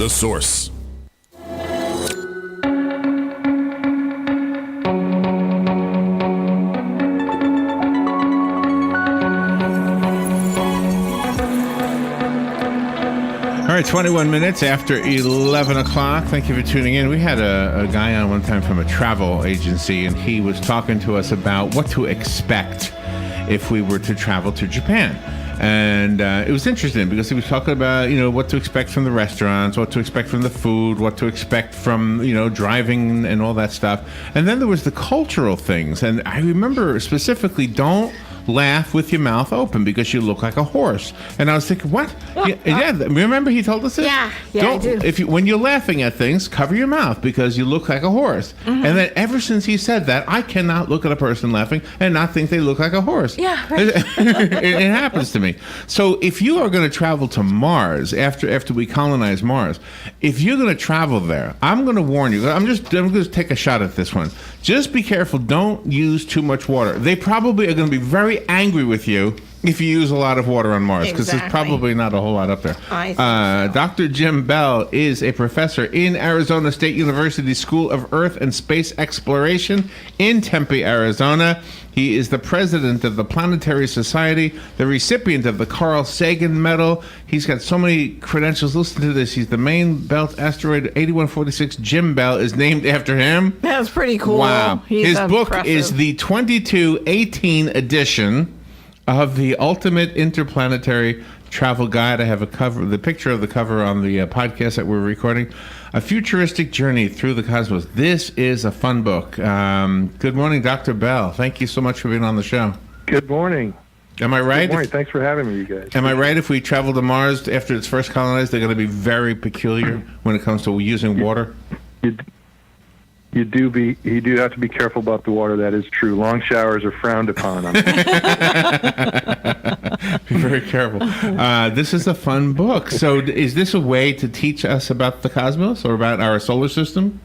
The Source. All right, 21 minutes after 11 o'clock. Thank you for tuning in. We had a guy on one time from a travel agency, and he was talking to us about what to expect if we were to travel to Japan. And it was interesting because he was talking about, what to expect from the restaurants, what to expect from the food, what to expect from, driving and all that stuff. And then there was the cultural things. And I remember specifically, don't laugh with your mouth open because you look like a horse. And I was thinking, what? Yeah, remember he told us this? Yeah, I do. When you're laughing at things, cover your mouth because you look like a horse. Mm-hmm. And then ever since he said that, I cannot look at a person laughing and not think they look like a horse. Yeah, right. It happens to me. So if you are going to travel to Mars after we colonize Mars, if you're going to travel there, I'm going to warn you. I'm going to take a shot at this one. Just be careful. Don't use too much water. They probably are going to be very angry with you if you use a lot of water on Mars, because there's probably not a whole lot up there. I think so. Dr. Jim Bell is a professor in Arizona State University School of Earth and Space Exploration in Tempe, Arizona. He is the president of the Planetary Society, the recipient of the Carl Sagan Medal. He's got so many credentials. Listen to this. He's the main belt asteroid 8146. Jim Bell is named after him. That's pretty cool. Wow. He's His book is the 2218 edition of the Ultimate Interplanetary Travel Guide. I have the picture of the cover on the podcast that we're recording. A futuristic journey through the cosmos. This is a fun book. Good morning, Dr. Bell. Thank you so much for being on the show. Good morning. Am I right? Good morning. Thanks for having me, you guys. Am I right if we travel to Mars after it's first colonized, they're going to be very peculiar when it comes to using water? You do have to be careful about the water. That is true. Long showers are frowned upon. Be very careful. This is a fun book. So is this a way to teach us about the cosmos or about our solar system?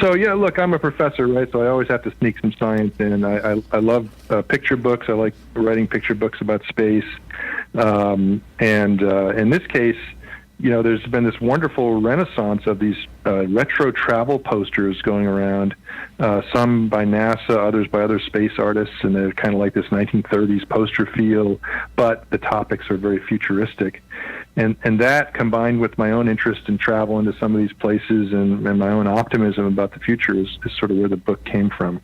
So, yeah, look, I'm a professor, right? So I always have to sneak some science in. I love picture books. I like writing picture books about space. And in this case, there's been this wonderful renaissance of these retro travel posters going around, some by NASA, others by other space artists, and they're kind of like this 1930s poster feel, but the topics are very futuristic. And that, combined with my own interest in travel into some of these places and my own optimism about the future, is sort of where the book came from.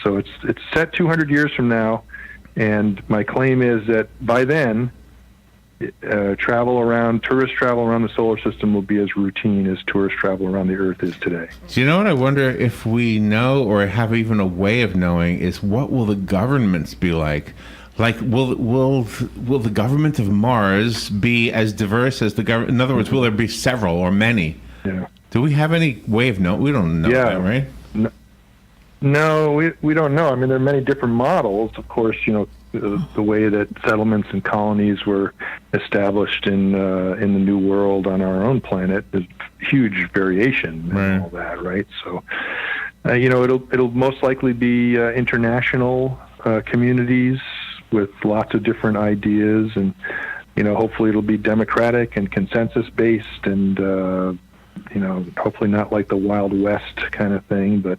So it's set 200 years from now, and my claim is that by then, tourist travel around the solar system will be as routine as tourist travel around the Earth is today. Do you know what I wonder if we know or have even a way of knowing is what will the governments be like? Like, will the government of Mars be as diverse as the government? In other words, will there be several or many? Yeah. Do we have any way of knowing? We don't know that, right? No, we don't know. I mean, there are many different models. Of course, the way that settlements and colonies were established in the New World on our own planet, there's huge variation and all that, right? So, it'll most likely be international communities with lots of different ideas, and hopefully it'll be democratic and consensus based, and hopefully not like the Wild West kind of thing, but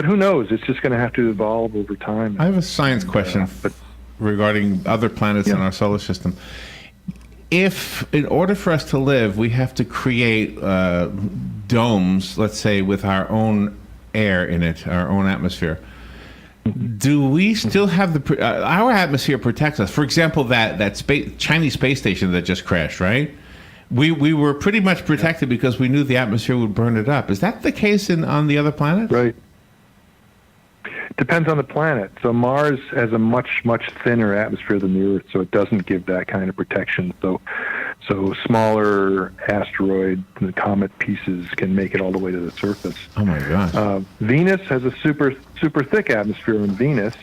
who knows? It's just going to have to evolve over time. I have a science question regarding other planets in our solar system. If, in order for us to live, we have to create domes, let's say, with our own air in it, our own atmosphere, do we still have our atmosphere protects us? For example, that Chinese space station that just crashed, right? We were pretty much protected because we knew the atmosphere would burn it up. Is that the case on the other planets? Right. Depends on the planet. So Mars has a much, much thinner atmosphere than the Earth, so it doesn't give that kind of protection. So smaller asteroid and comet pieces can make it all the way to the surface. Oh my gosh. Venus has a super, super thick atmosphere in Venus,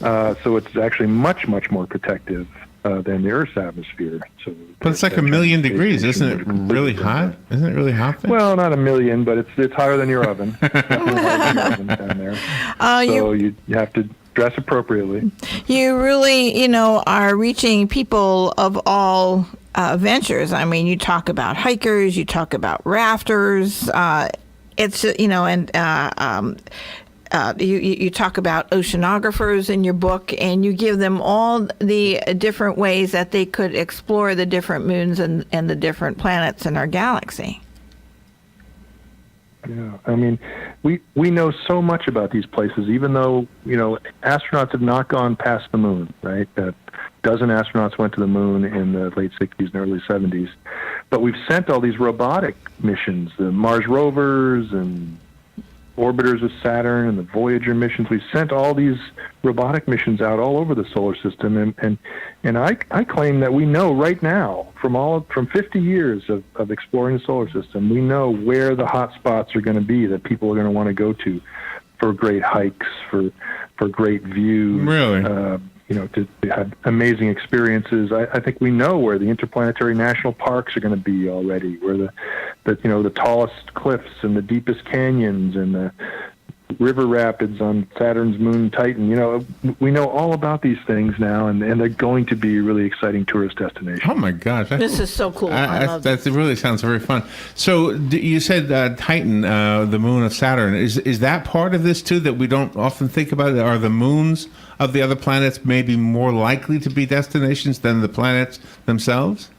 so it's actually much, much more protective than the Earth's atmosphere. So, but it's like 1,000,000 degrees, isn't it? Really hot? Isn't it really hot there? Well, not 1,000,000, but it's higher than your oven. Definitely higher than your oven down there. So you have to dress appropriately. You really, are reaching people of all ventures. I mean, you talk about hikers, you talk about rafters. It's, you talk about oceanographers in your book, and you give them all the different ways that they could explore the different moons and the different planets in our galaxy. Yeah, I mean, we know so much about these places, even though, astronauts have not gone past the moon, right? A dozen astronauts went to the moon in the late 60s and early 70s. But we've sent all these robotic missions, the Mars rovers and orbiters of Saturn and the Voyager missions. We've sent all these robotic missions out all over the solar system, and I claim that we know right now from 50 years of exploring the solar system, we know where the hot spots are going to be that people are going to want to go to for great hikes, for great views. Really? To have amazing experiences. I think we know where the interplanetary national parks are going to be already, where the tallest cliffs and the deepest canyons and the river rapids on Saturn's moon Titan. We know all about these things now, and they're going to be really exciting tourist destinations. Oh my gosh, this is so cool. I love that. It really sounds very fun. So you said Titan, the moon of Saturn. Is that part of this too that we don't often think about? Are the moons of the other planets maybe more likely to be destinations than the planets themselves?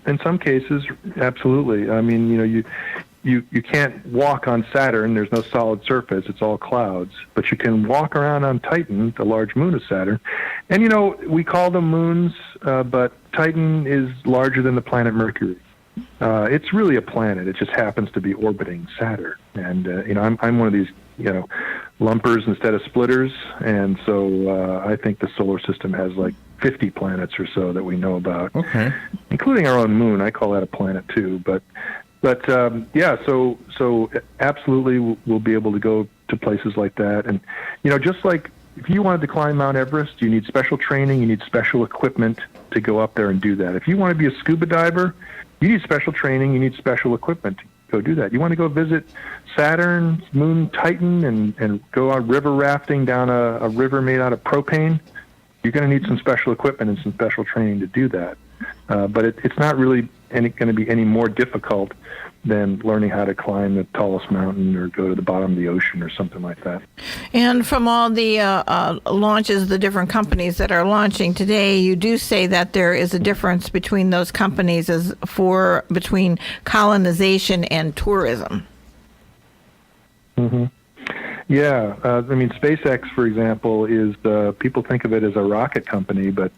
In some cases, absolutely. I mean, you can't walk on Saturn. There's no solid surface. It's all clouds. But you can walk around on Titan, the large moon of Saturn. And, we call them moons, but Titan is larger than the planet Mercury. It's really a planet. It just happens to be orbiting Saturn. And, I'm one of these, lumpers instead of splitters. And so I think the solar system has like 50 planets or so that we know about, okay, including our own moon. I call that a planet too. But yeah, so absolutely we'll be able to go to places like that. And, just like if you wanted to climb Mount Everest, you need special training, you need special equipment to go up there and do that. If you want to be a scuba diver, you need special training, you need special equipment to go do that. You want to go visit Saturn, moon Titan, and go on river rafting down a river made out of propane, you're going to need some special equipment and some special training to do that. But it's not really going to be any more difficult than learning how to climb the tallest mountain or go to the bottom of the ocean or something like that. And from all the launches, the different companies that are launching today, you do say that there is a difference between those companies between colonization and tourism. Mm-hmm. Yeah, SpaceX, for example, is people think of it as a rocket company, but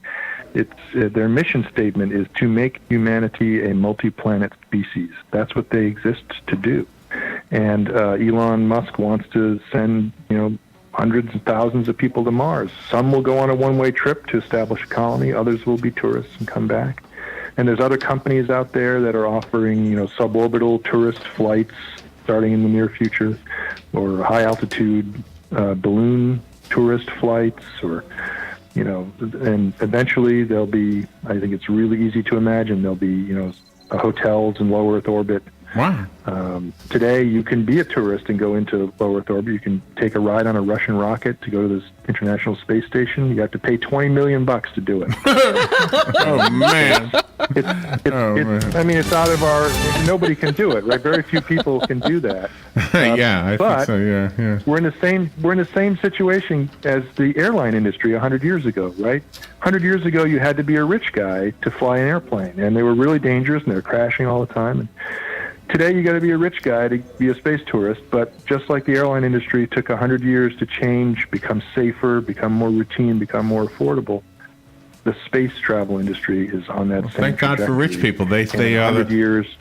it's their mission statement is to make humanity a multi-planet species. That's what they exist to do. And Elon Musk wants to send, hundreds of thousands of people to Mars. Some will go on a one-way trip to establish a colony. Others will be tourists and come back. And there's other companies out there that are offering, suborbital tourist flights starting in the near future, or high-altitude balloon tourist flights, or and eventually there'll be, I think it's really easy to imagine, there'll be, hotels in low Earth orbit. Wow. Today, you can be a tourist and go into low Earth orbit. You can take a ride on a Russian rocket to go to this International Space Station. You have to pay $20 million to do it. Oh, man. It's out of our... Nobody can do it, right? Very few people can do that. Yeah, I think so, yeah. We're in the same situation as the airline industry 100 years ago, right? 100 years ago, you had to be a rich guy to fly an airplane, and they were really dangerous, and they were crashing all the time. And today, you got to be a rich guy to be a space tourist, but just like the airline industry took 100 years to change, become safer, become more routine, become more affordable, the space travel industry is on that same Thank God for trajectory. rich people. They are the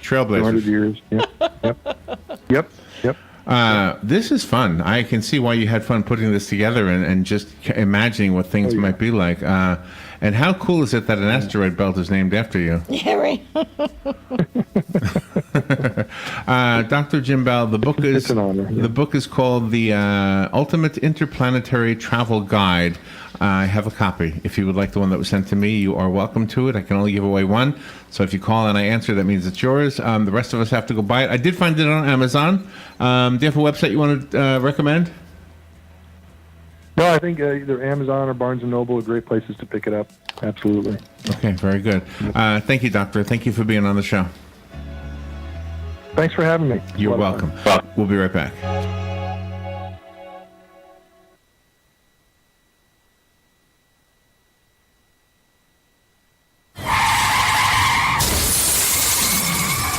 trailblazers. 100 years. Yep. This is fun. I can see why you had fun putting this together and just imagining what things might be like. And how cool is it that an asteroid belt is named after you? Yeah, right. Dr. Jim Bell, the book is It's an honor. Yeah. The book is called The Ultimate Interplanetary Travel Guide. I have a copy. If you would like the one that was sent to me, you are welcome to it. I can only give away one. So if you call and I answer, that means it's yours. The rest of us have to go buy it. I did find it on Amazon. Do you have a website you want to recommend? No, I think either Amazon or Barnes & Noble are great places to pick it up. Absolutely. Okay, very good. Thank you, Doctor. Thank you for being on the show. Thanks for having me. You're welcome. We'll be right back.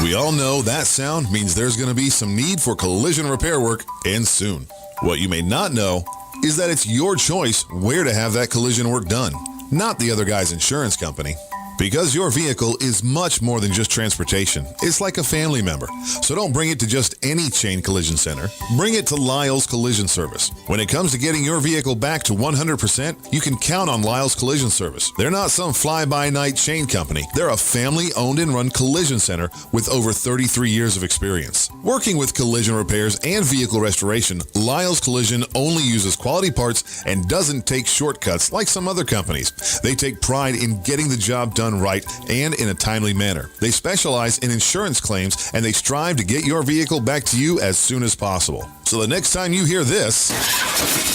We all know that sound means there's going to be some need for collision repair work, and soon. What you may not know is that it's your choice where to have that collision work done, not the other guy's insurance company. Because your vehicle is much more than just transportation. It's like a family member. So don't bring it to just any chain collision center. Bring it to Lyle's Collision Service. When it comes to getting your vehicle back to 100%, you can count on Lyle's Collision Service. They're not some fly-by-night chain company. They're a family-owned and run collision center with over 33 years of experience. Working with collision repairs and vehicle restoration, Lyle's Collision only uses quality parts and doesn't take shortcuts like some other companies. They take pride in getting the job done right and in a timely manner. They specialize in insurance claims and they strive to get your vehicle back to you as soon as possible. So the next time you hear this,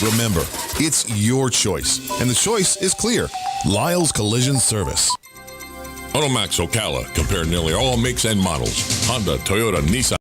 remember, it's your choice. And the choice is clear. Lyle's Collision Service. Automax Ocala. Compare nearly all makes and models. Honda, Toyota, Nissan.